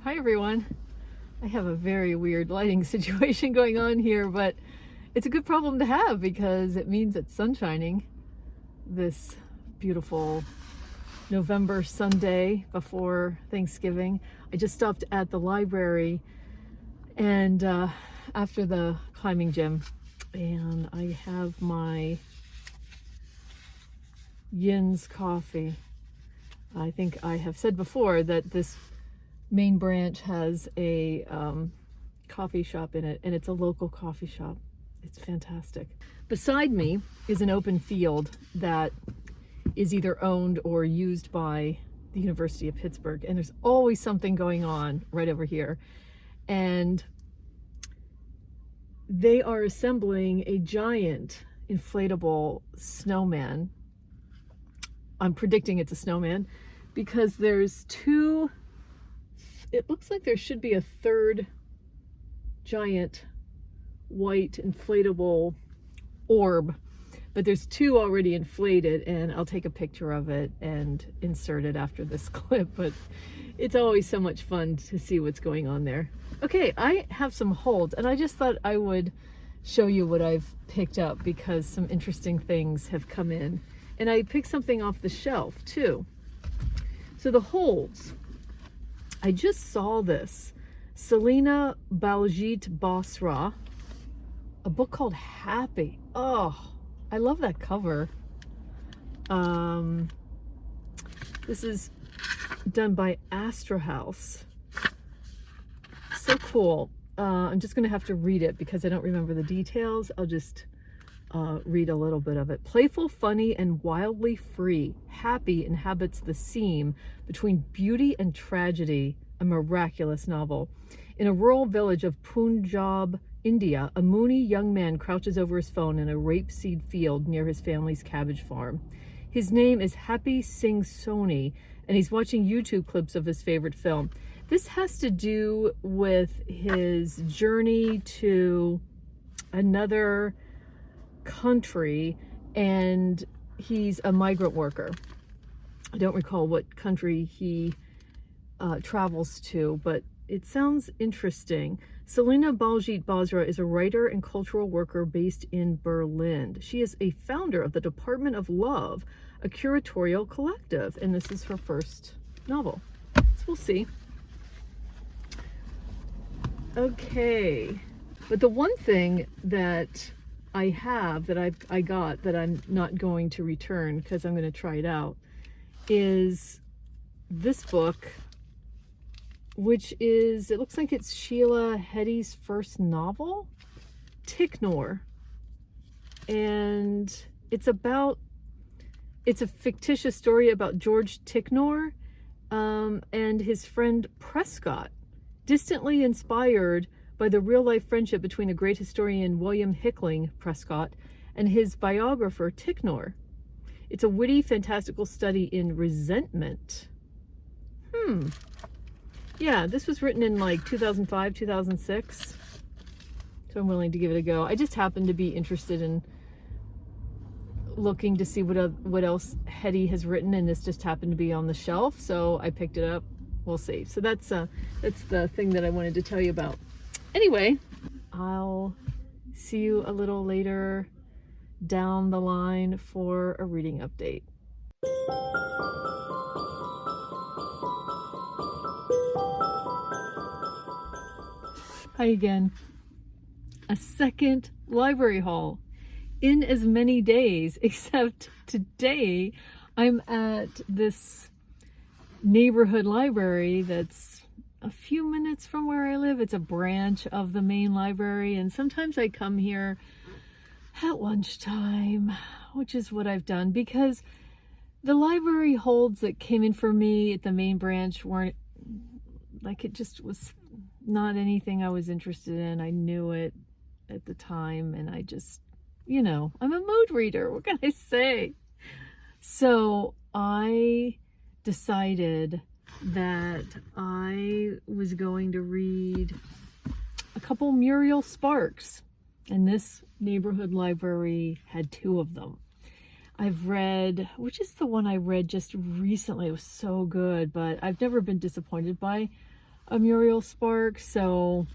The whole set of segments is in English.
Hi everyone. I have a very weird lighting situation going on here, but it's a good problem to have because it means it's sun shining this beautiful November Sunday before Thanksgiving. I just stopped at the library and after the climbing gym, and I have my Yin's coffee. I think I have said before that this main branch has a coffee shop in it, and it's a local coffee shop. It's fantastic. Beside me is an open field that is either owned or used by the University of Pittsburgh, and there's always something going on right over here. And they are assembling a giant inflatable snowman. I'm predicting it's a snowman because there's two. It looks like there should be a third giant white inflatable orb, but there's two already inflated, and I'll take a picture of it and insert it after this clip. But it's always so much fun to see what's going on there. Okay, I have some holds, and I just thought I would show you what I've picked up because some interesting things have come in, and I picked something off the shelf too. So the holds, I just saw this. Selina Baljit Basra, a book called Happy. Oh, I love that cover. This is done by Astra House. So cool. I'm just gonna have to read it because I don't remember the details. I'll just read a little bit of it. Playful, funny, and wildly free, Happy inhabits the seam between beauty and tragedy, a miraculous novel. In a rural village of Punjab, India, a moony young man crouches over his phone in a rapeseed field near his family's cabbage farm. His name is Happy Singh Soni, and he's watching YouTube clips of his favorite film. This has to do with his journey to another country, and he's a migrant worker. I don't recall what country he travels to, but it sounds interesting. Selina Baljit Basra is a writer and cultural worker based in Berlin. She is a founder of the Department of Love, a curatorial collective, and this is her first novel. So we'll see. Okay, but the one thing that I have that I got that I'm not going to return because I'm going to try it out is this book, which is, it looks like it's Sheila Heti's first novel, Ticknor. And it's a fictitious story about George Ticknor and his friend Prescott, distantly inspired by the real-life friendship between the great historian William Hickling Prescott and his biographer Ticknor. It's a witty, fantastical study in resentment. Yeah, this was written in like 2005, 2006. So I'm willing to give it a go. I just happened to be interested in looking to see what else Heti has written, and this just happened to be on the shelf, so I picked it up. We'll see. So that's the thing that I wanted to tell you about. Anyway, I'll see you a little later down the line for a reading update. Hi again. A second library haul in as many days, except today I'm at this neighborhood library that's a few minutes from where I live. It's a branch of the main library, and sometimes I come here at lunchtime, which is what I've done because the library holds that came in for me at the main branch weren't, like, it just was not anything I was interested in. I knew it at the time, and I just, I'm a mood reader. What can I say? So I decided that I was going to read a couple Muriel Sparks, and this neighborhood library had two of them. I've read, which is the one I read just recently. It was so good, but I've never been disappointed by a Muriel Spark. So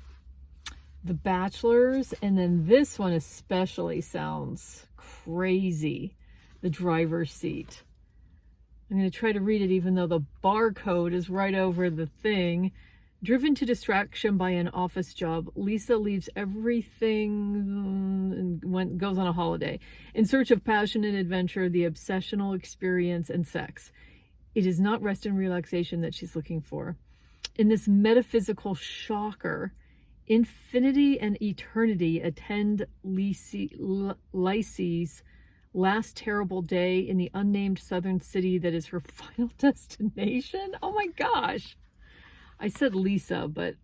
The Bachelors, and then this one especially sounds crazy. The Driver's Seat. I'm going to try to read it even though the barcode is right over the thing. Driven to distraction by an office job, Lisa leaves everything and goes on a holiday in search of passion and adventure, the obsessional experience, and sex. It is not rest and relaxation that she's looking for. In this metaphysical shocker, infinity and eternity attend Lacey's last terrible day in the unnamed southern city that is her final destination. Oh my gosh. I said Lisa, but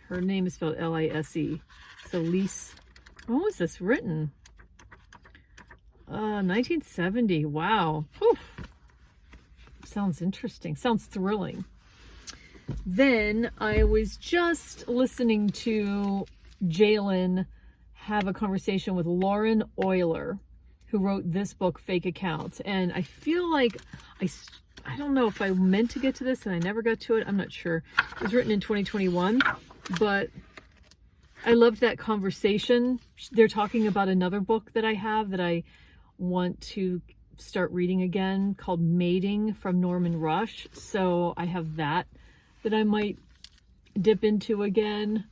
her name is spelled L-I-S-E. So Lise. When was this written? 1970. Wow. Whew. Sounds interesting. Sounds thrilling. Then I was just listening to Jalen have a conversation with Lauren Euler, who wrote this book, Fake Accounts. And I feel like I don't know if I meant to get to this and I never got to it. I'm not sure. It was written in 2021, but I loved that conversation. They're talking about another book that I have that I want to start reading again called Mating from Norman Rush. So I have that I might dip into again.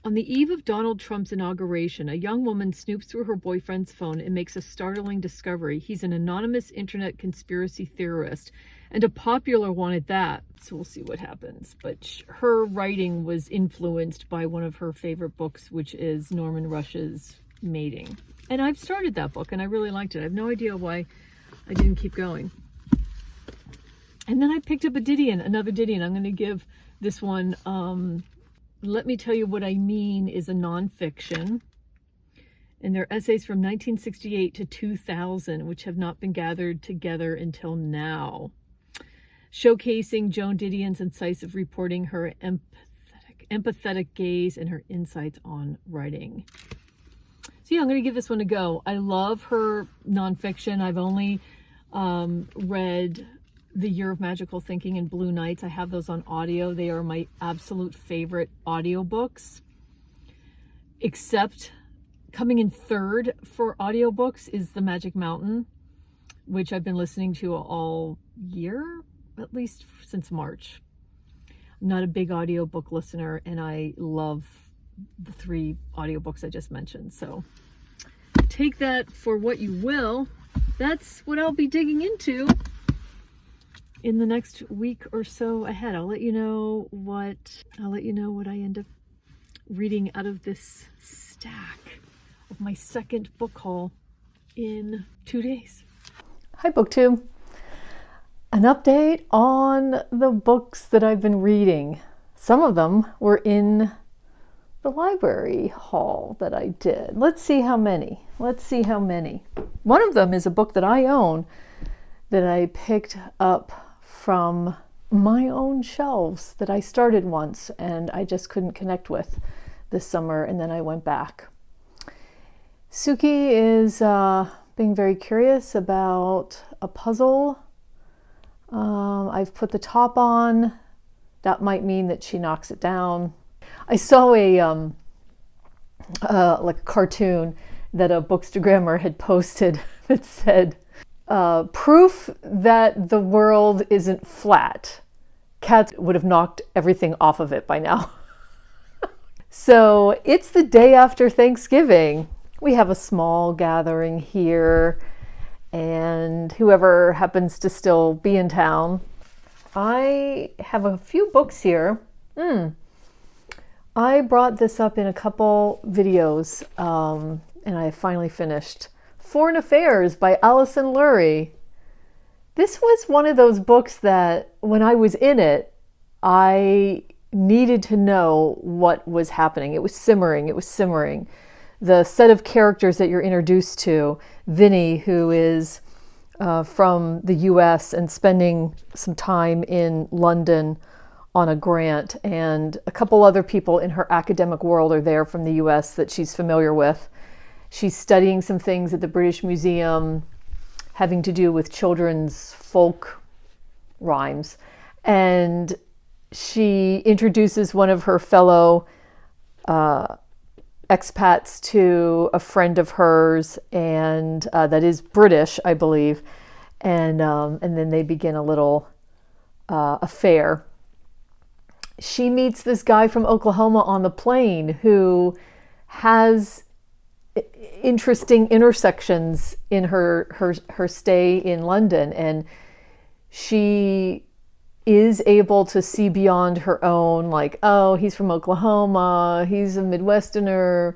On the eve of Donald Trump's inauguration, a young woman snoops through her boyfriend's phone and makes a startling discovery. He's an anonymous internet conspiracy theorist, and a popular one at that. So we'll see what happens. But her writing was influenced by one of her favorite books, which is Norman Rush's Mating. And I've started that book, and I really liked it. I have no idea why I didn't keep going. And then I picked up another Didion. I'm going to give this one... Let Me Tell You What I Mean is a nonfiction, and they're essays from 1968 to 2000, which have not been gathered together until now, showcasing Joan Didion's incisive reporting, her empathetic gaze, and her insights on writing. So yeah, I'm going to give this one a go. I love her nonfiction. I've only read The Year of Magical Thinking and Blue Nights. I have those on audio. They are my absolute favorite audiobooks. Except coming in third for audiobooks is The Magic Mountain, which I've been listening to all year, at least since March. I'm not a big audiobook listener, and I love the 3 audiobooks I just mentioned. So take that for what you will. That's what I'll be digging into in the next week or so ahead. I'll let you know what I end up reading out of this stack of my second book haul in 2 days. Hi, BookTube. An update on the books that I've been reading. Some of them were in the library haul that I did. Let's see how many. One of them is a book that I own that I picked up from my own shelves that I started once and I just couldn't connect with this summer, and then I went back. Suki is being very curious about a puzzle. I've put the top on. That might mean that she knocks it down. I saw a like a cartoon that a Bookstagrammer had posted that said, proof that the world isn't flat. Cats would have knocked everything off of it by now. So it's the day after Thanksgiving. We have a small gathering here, and whoever happens to still be in town. I have a few books here. I brought this up in a couple videos, and I finally finished Foreign Affairs by Allison Laurie. This was one of those books that when I was in it, I needed to know what was happening. It was simmering. The set of characters that you're introduced to, Vinny, who is from the US and spending some time in London on a grant, and a couple other people in her academic world are there from the US that she's familiar with. She's studying some things at the British Museum having to do with children's folk rhymes. And she introduces one of her fellow expats to a friend of hers, and that is British, I believe, and then they begin a little affair. She meets this guy from Oklahoma on the plane who has interesting intersections in her stay in London, and she is able to see beyond her own, like, oh, he's from Oklahoma, he's a Midwesterner,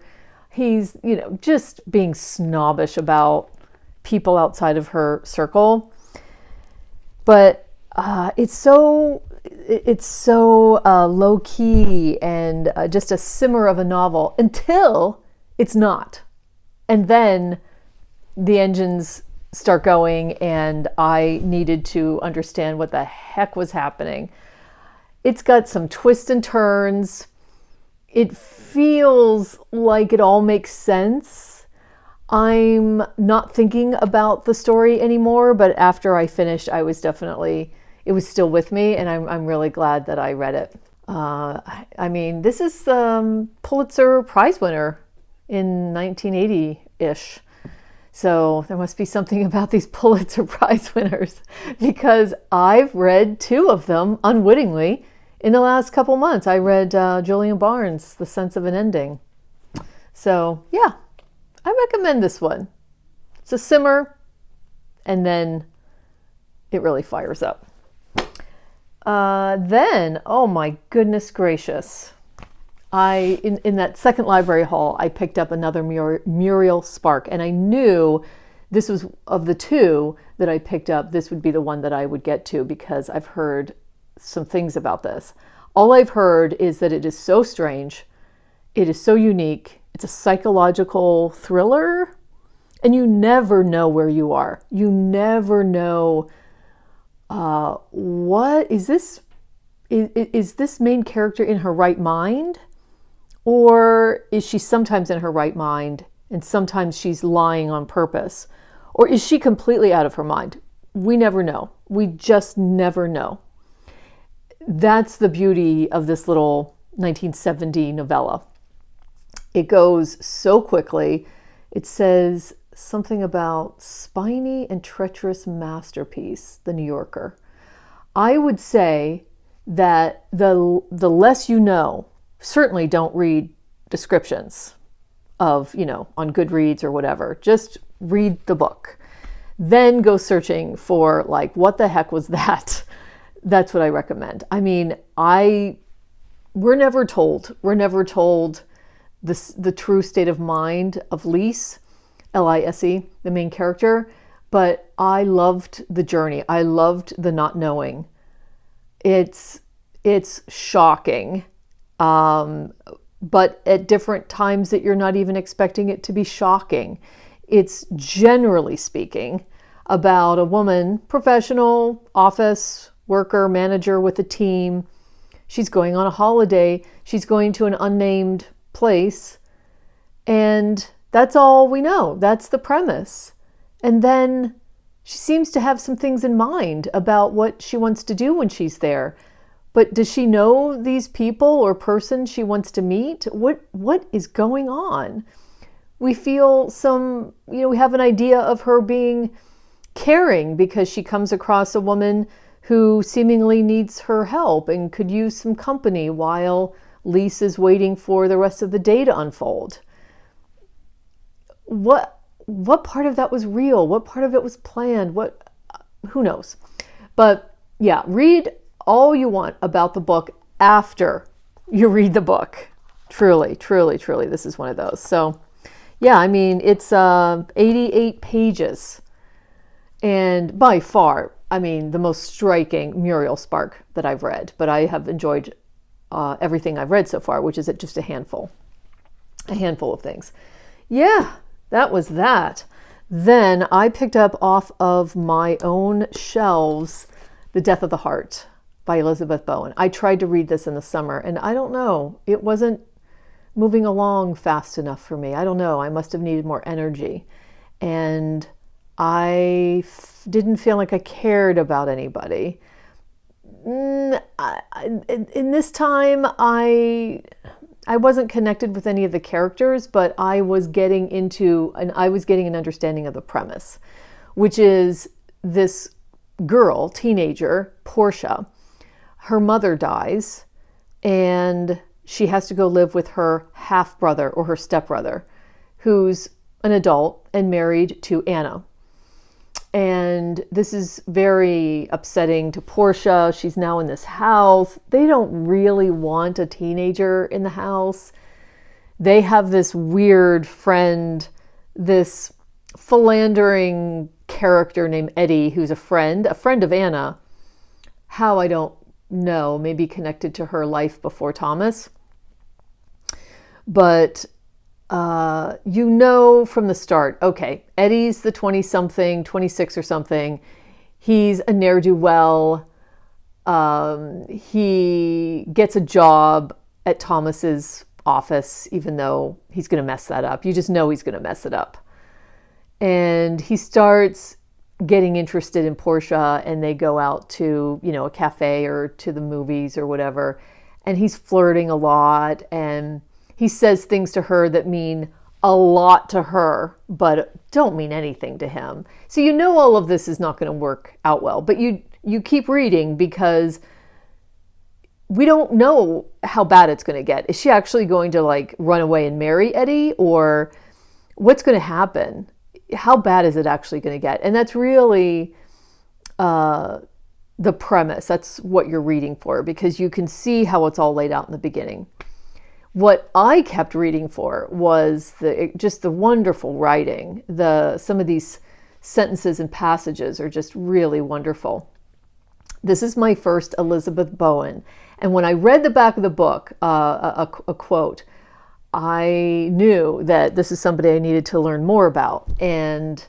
he's, just being snobbish about people outside of her circle. But it's so low key and just a simmer of a novel until it's not. And then the engines start going, and I needed to understand what the heck was happening. It's got some twists and turns. It feels like it all makes sense. I'm not thinking about the story anymore, but after I finished, it was still with me, and I'm really glad that I read it. This is Pulitzer Prize winner in 1980-ish. So there must be something about these Pulitzer Prize winners, because I've read 2 of them unwittingly in the last couple months. I read Julian Barnes' The Sense of an Ending. So yeah, I recommend this one. It's a simmer, and then it really fires up. Then, oh my goodness gracious, in that second library haul, I picked up another Muriel Spark, and I knew this was, of the 2 that I picked up, this would be the one that I would get to, because I've heard some things about this. All I've heard is that it is so strange, it is so unique, it's a psychological thriller, and you never know where you are. You never know, what is this? Is this main character in her right mind? Or is she sometimes in her right mind and sometimes she's lying on purpose? Or is she completely out of her mind? We never know. We just never know. That's the beauty of this little 1970 novella. It goes so quickly. It says something about spiny and treacherous masterpiece, The New Yorker. I would say that the less you know, certainly don't read descriptions of, on Goodreads or whatever. Just read the book. Then go searching for, like, what the heck was that? That's what I recommend. We're never told the true state of mind of Lise, Lise, the main character, but I loved the journey. I loved the not knowing. It's shocking. But at different times that you're not even expecting it to be shocking. It's, generally speaking, about a woman, professional, office worker, manager with a team. She's going on a holiday. She's going to an unnamed place. And that's all we know. That's the premise. And then she seems to have some things in mind about what she wants to do when she's there. But does she know these people or person she wants to meet? What is going on? We feel we have an idea of her being caring because she comes across a woman who seemingly needs her help and could use some company while Lise is waiting for the rest of the day to unfold. What part of that was real? What part of it was planned? Who knows? But yeah, read all you want about the book after you read the book. Truly, truly, truly, this is one of those. So yeah, it's 88 pages. And by far, the most striking Muriel Spark that I've read. But I have enjoyed everything I've read so far, which is just a handful of things. Yeah, that was that. Then I picked up off of my own shelves The Death of the Heart by Elizabeth Bowen. I tried to read this in the summer, and I don't know, it wasn't moving along fast enough for me. I don't know, I must have needed more energy. And I didn't feel like I cared about anybody. in this time, I wasn't connected with any of the characters, but I was getting an understanding of the premise, which is this girl, teenager, Portia, her mother dies, and she has to go live with her half-brother or her stepbrother, who's an adult and married to Anna. And this is very upsetting to Portia. She's now in this house. They don't really want a teenager in the house. They have this weird friend, this philandering character named Eddie, who's a friend of Anna. How, I don't know, maybe connected to her life before Thomas. But you know from the start, okay, Eddie's the 20-something, 26 or something. He's a ne'er-do-well. He gets a job at Thomas's office, even though he's going to mess that up. You just know he's going to mess it up. And he starts getting interested in Portia, and they go out to, a cafe or to the movies or whatever. And he's flirting a lot, and he says things to her that mean a lot to her, but don't mean anything to him. So you know all of this is not going to work out well, but you keep reading because we don't know how bad it's going to get. Is she actually going to run away and marry Eddie, or what's going to happen? How bad is it actually going to get? And that's really the premise. That's what you're reading for, because you can see how it's all laid out in the beginning. What I kept reading for was just the wonderful writing. Some of these sentences and passages are just really wonderful. This is my first Elizabeth Bowen. And when I read the back of the book, a quote, I knew that this is somebody I needed to learn more about, and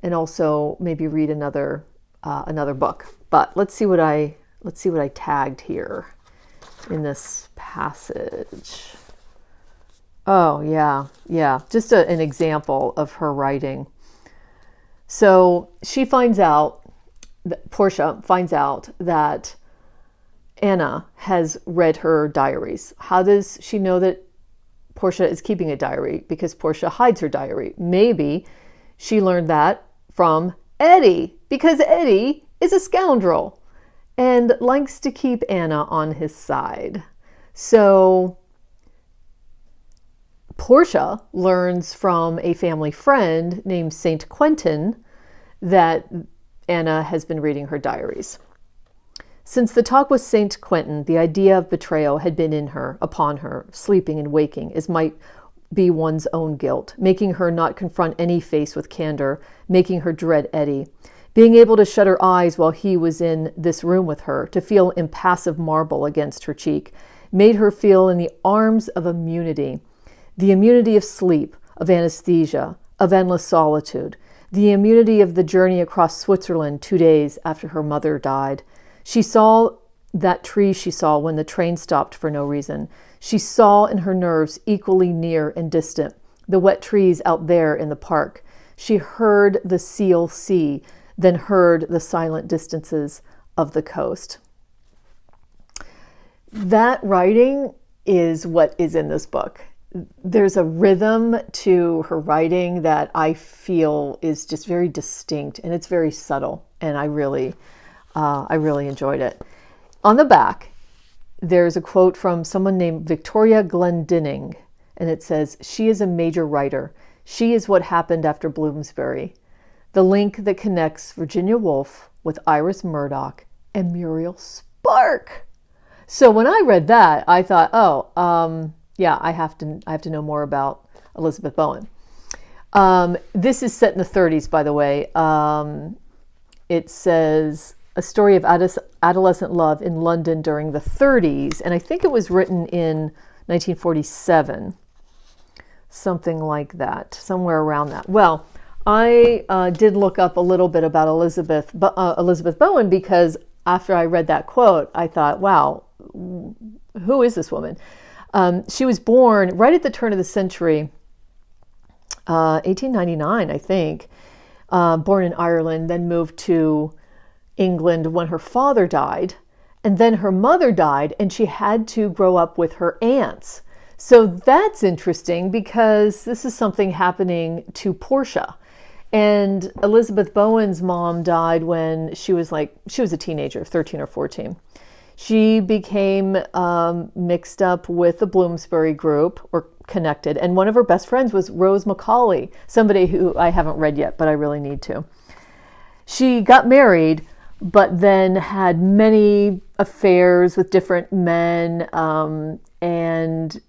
also maybe read another book. But let's see what I tagged here in this passage. Oh, yeah. Just an example of her writing. So Portia finds out that Anna has read her diaries. How does she know that Portia is keeping a diary? Because Portia hides her diary. Maybe she learned that from Eddie, because Eddie is a scoundrel and likes to keep Anna on his side. So Portia learns from a family friend named Saint Quentin that Anna has been reading her diaries. Since the talk with Saint Quentin, the idea of betrayal had been upon her, sleeping and waking, as might be one's own guilt, making her not confront any face with candor, making her dread Eddie. Being able to shut her eyes while he was in this room with her, to feel impassive marble against her cheek, made her feel in the arms of immunity, the immunity of sleep, of anesthesia, of endless solitude, the immunity of the journey across Switzerland 2 days after her mother died. She saw that tree she saw when the train stopped for no reason. She saw in her nerves, equally near and distant, the wet trees out there in the park. She heard the seal sea, then heard the silent distances of the coast. That writing is what is in this book. There's a rhythm to her writing that I feel is just very distinct, and it's very subtle, and I really enjoyed it. On the back, there's a quote from someone named Victoria Glendinning, and it says, "She is a major writer. She is what happened after Bloomsbury. The link that connects Virginia Woolf with Iris Murdoch and Muriel Spark." So when I read that, I thought, yeah, I have to know more about Elizabeth Bowen. This is set in the 30s, by the way. It says a story of adolescent love in London during the 30s, and I think it was written in 1947, something like that, somewhere around that. Well, I did look up a little bit about Elizabeth Bowen, because after I read that quote, I thought, wow, who is this woman? She was born right at the turn of the century, 1899, I think, born in Ireland, then moved to England when her father died, And then her mother died and she had to grow up with her aunts. So that's interesting because this is something happening to Portia. And Elizabeth Bowen's mom died when she was a teenager, 13 or 14. She became mixed up with the Bloomsbury group, or connected. And one of her best friends was Rose Macaulay, somebody who I haven't read yet, but I really need to. She got married, but then had many affairs with different men, and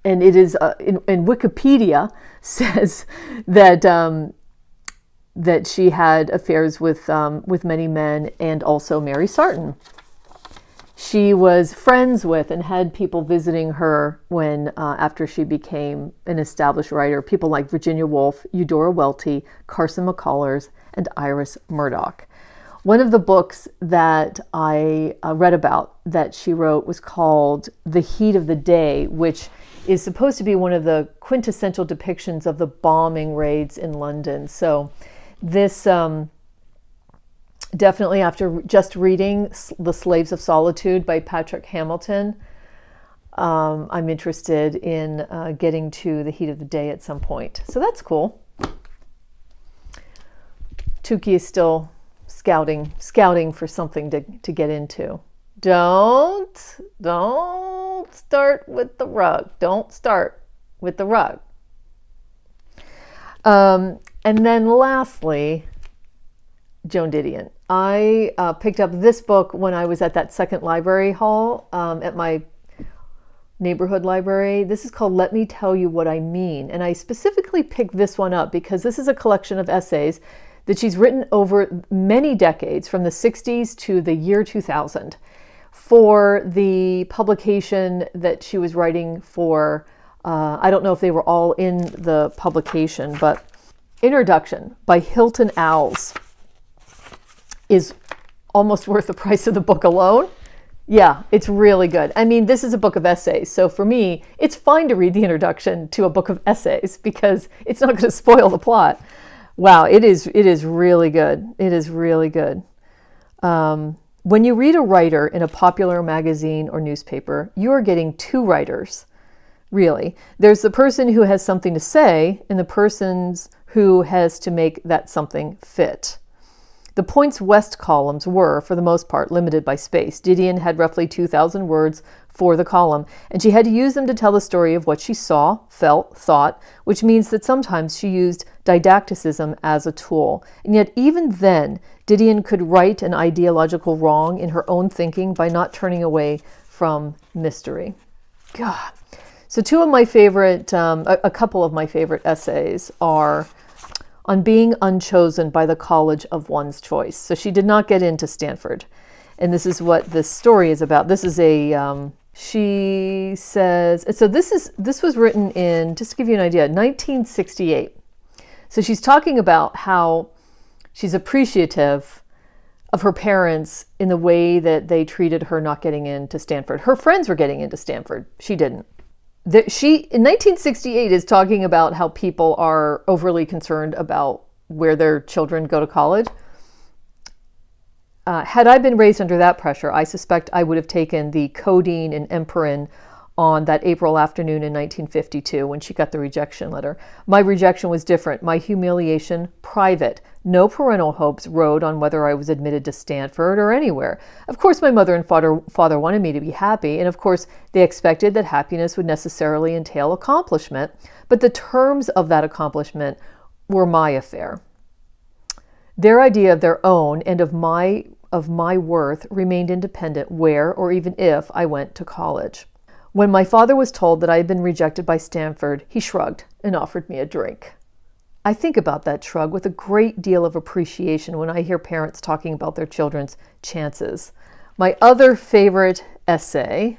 it is in Wikipedia says that that she had affairs with many men, and also Mary Sarton. She was friends with and had people visiting her when after she became an established writer. People like Virginia Woolf, Eudora Welty, Carson McCullers, and Iris Murdoch. One of the books that I read about that she wrote was called The Heat of the Day, which is supposed to be one of the quintessential depictions of the bombing raids in London. So this definitely, after just reading The Slaves of Solitude by Patrick Hamilton, I'm interested in getting to The Heat of the Day at some point. So that's cool. Tukey is still scouting for something to get into. Don't start with the rug. Don't start with the rug. And then lastly, Joan Didion. I picked up this book when I was at that second library hall at my neighborhood library. This is called Let Me Tell You What I Mean. And I specifically picked this one up because this is a collection of essays that she's written over many decades, from the 60s to the year 2000, for the publication that she was writing for. I don't know if they were all in the publication, but Introduction by Hilton Owls is almost worth the price of the book alone. Yeah, it's really good. I mean, this is a book of essays. So for me, it's fine to read the introduction to a book of essays because it's not going to spoil the plot. Wow, it is really good. It is really good. When you read a writer in a popular magazine or newspaper, you are getting two writers, really. There's the person who has something to say and the person who has to make that something fit. The Points West columns were, for the most part, limited by space. Didion had roughly 2,000 words for the column, and she had to use them to tell the story of what she saw, felt, thought, which means that sometimes she used didacticism as a tool. And yet even then, Didion could right an ideological wrong in her own thinking by not turning away from mystery. God. So two of my favorite, a couple of my favorite essays are on being unchosen by the college of one's choice. So she did not get into Stanford. And this is what this story is about. This is she says, so this was written in, just to give you an idea, 1968. So she's talking about how she's appreciative of her parents in the way that they treated her not getting into Stanford. Her friends were getting into Stanford. She didn't. She, in 1968, is talking about how people are overly concerned about where their children go to college. Had I been raised under that pressure, I suspect I would have taken the codeine and Emperin on that April afternoon in 1952 when she got the rejection letter. My rejection was different. My humiliation, private. No parental hopes rode on whether I was admitted to Stanford or anywhere. Of course, my mother and father wanted me to be happy, and of course, they expected that happiness would necessarily entail accomplishment, but the terms of that accomplishment were my affair. Their idea of their own and of my worth remained independent where or even if I went to college. When my father was told that I had been rejected by Stanford, he shrugged and offered me a drink. I think about that shrug with a great deal of appreciation when I hear parents talking about their children's chances. My other favorite essay,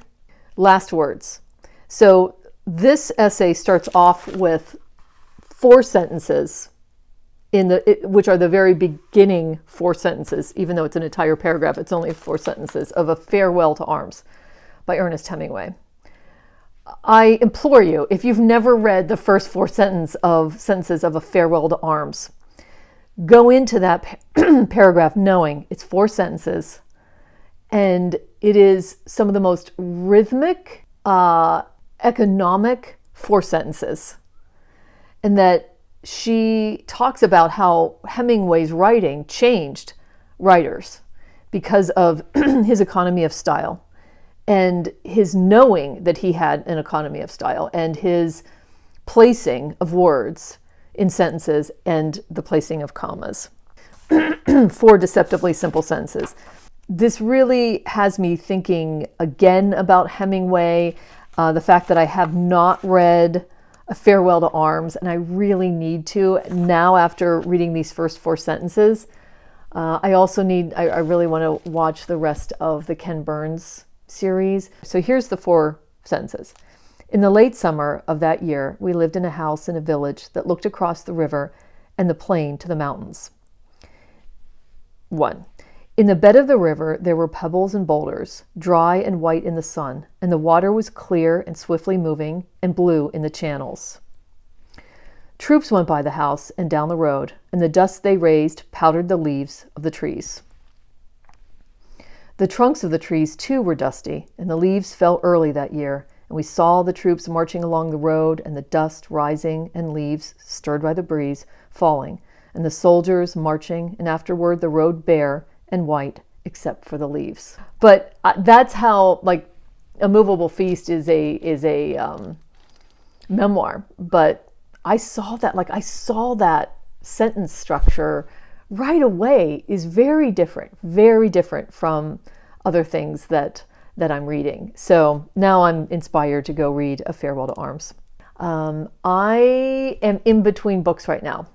Last Words. So this essay starts off with 4 sentences which are the very beginning 4 sentences, even though it's an entire paragraph, it's only 4 sentences, of A Farewell to Arms by Ernest Hemingway. I implore you, if you've never read the first 4 sentences of A Farewell to Arms, go into that paragraph knowing it's 4 sentences And it is some of the most rhythmic, economic 4 sentences. And that she talks about how Hemingway's writing changed writers because of his economy of style and his knowing that he had an economy of style and his placing of words in sentences and the placing of commas. 4 deceptively simple sentences. This really has me thinking again about Hemingway, the fact that I have not read A Farewell to Arms, and I really need to now after reading these first 4 sentences. I really want to watch the rest of the Ken Burns series. So here's the 4 sentences. In the late summer of that year, we lived in a house in a village that looked across the river and the plain to the mountains. 1. In the bed of the river, there were pebbles and boulders, dry and white in the sun, and the water was clear and swiftly moving and blue in the channels. Troops went by the house and down the road, and the dust they raised powdered the leaves of the trees. The trunks of the trees, too, were dusty, and the leaves fell early that year, and we saw the troops marching along the road, and the dust rising, and leaves, stirred by the breeze, falling, and the soldiers marching, and afterward the road bare and white, except for the leaves. But that's how, like, A Movable Feast is a memoir. But I saw that sentence structure right away is very different from other things that I'm reading. So now I'm inspired to go read A Farewell to Arms. I am in between books right now.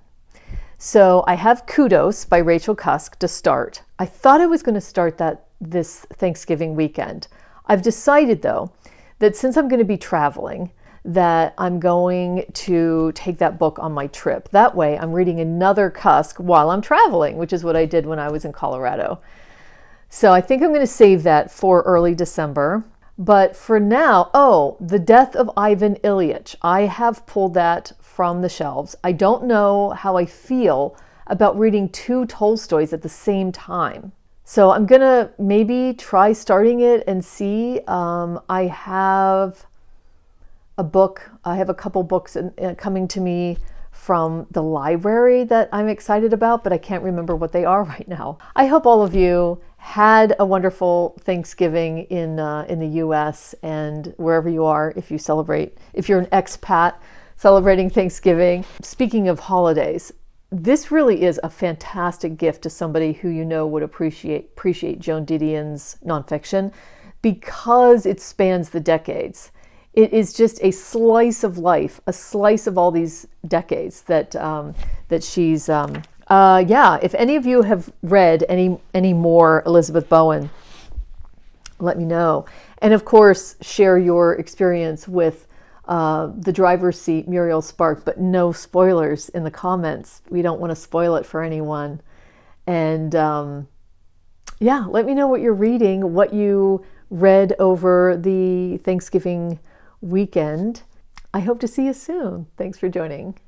So I have Kudos by Rachel Cusk to start. I thought I was going to start that this Thanksgiving weekend. I've decided, though, that since I'm going to be traveling, that I'm going to take that book on my trip. That way I'm reading another Cusk while I'm traveling, which is what I did when I was in Colorado. So I think I'm going to save that for early December. But for now, The Death of Ivan Ilyich. I have pulled that from the shelves. I don't know how I feel about reading 2 Tolstoys at the same time. So I'm going to maybe try starting it and see. I have a couple books coming to me from the library that I'm excited about, but I can't remember what they are right now. I hope all of you had a wonderful Thanksgiving in the U.S. and wherever you are, if you're an expat celebrating Thanksgiving. Speaking of holidays, this really is a fantastic gift to somebody who you know would appreciate Joan Didion's nonfiction because it spans the decades. It is just a slice of life, a slice of all these decades that she's. If any of you have read any more Elizabeth Bowen, let me know. And of course, share your experience with The Driver's Seat, Muriel Spark, but no spoilers in the comments. We don't want to spoil it for anyone. And let me know what you're reading, what you read over the Thanksgiving weekend. I hope to see you soon. Thanks for joining.